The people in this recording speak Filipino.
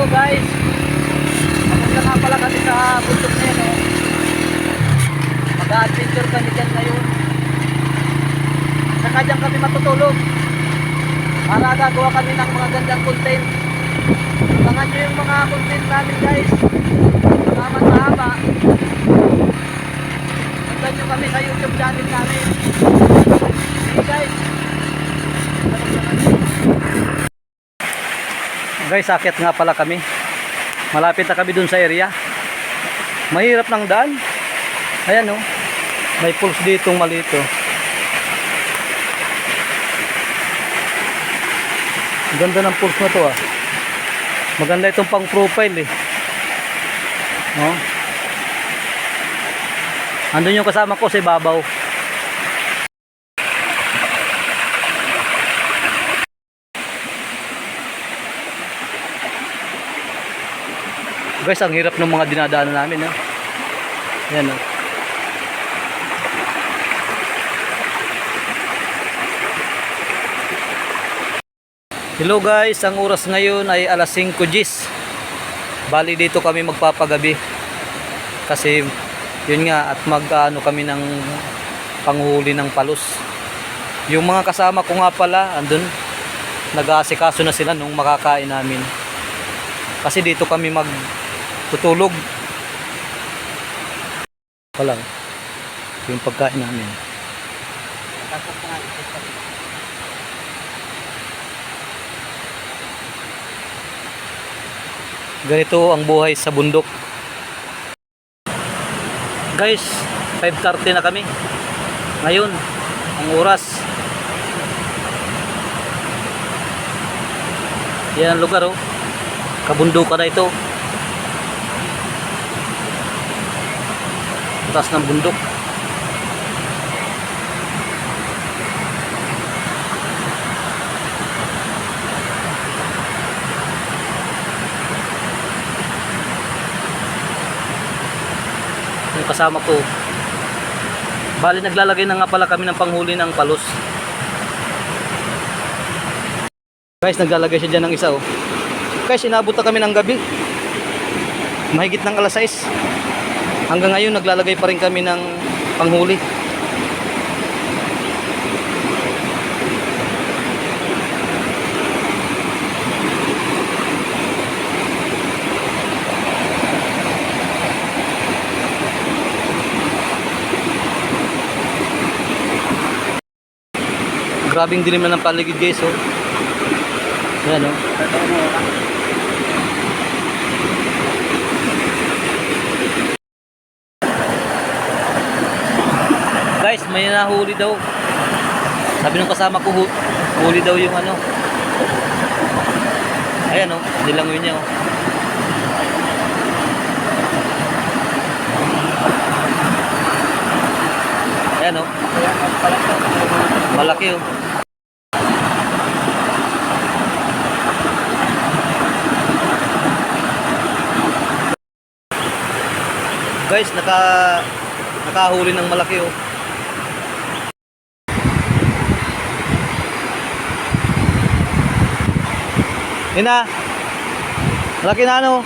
Hello guys, papunta nga pala kami sa bundok na yun, oh. Mag-adventure kami dyan ngayon. Saka dyan kami matutulog para gagawa kami ng mga gandang content. Abangan nyo yung mga content namin guys, mga mahaba. Sundan nyo kami sa YouTube channel namin. Okay guys, guys, akyat nga pala kami. Malapit na kami dun sa area. Mahirap ng daan. Ayan, oh. May pulse ditong malito. Ganda ng pulse na to, ah. Maganda itong pang profile, eh. No? Andun yung kasama ko sa ibabaw. Guys, ang hirap ng mga dinadaanan namin, eh. Ayan, oh. Hello guys, ang oras ngayon ay alas 5:10. Bali dito kami magpapagabi. Kasi yun nga, at mag-ano kami ng panghuli ng palos. Yung mga kasama ko nga pala, andun, nag-aasikaso na sila nung makakain namin. Kasi dito kami magtutulog. Wala yung pagkain namin. Ganito ang buhay sa bundok. Guys, 5:30 na kami ngayon, ang oras. Yan ang lugar, oh. Kabundukan na ito. Taas ng bundok. Yung kasama ko, bali naglalagay na nga pala kami ng panghuli ng palos. Guys, naglalagay siya dyan ng isa, oh. Guys, inabot na kami ng gabi, mahigit ng alas 6. Hanggang ngayon naglalagay pa rin kami ng panghuli. Grabing dilim na ng paligid guys, oh. Ayan, oh. Guys, may nahuli daw. Sabi ng kasama ko, huli daw yung ano. Ayan, oh, nilangoy niya, oh. Ayan, oh. Malaki, oh. Guys, nakahuli ng malaki, oh. Ina, malaki na, ano.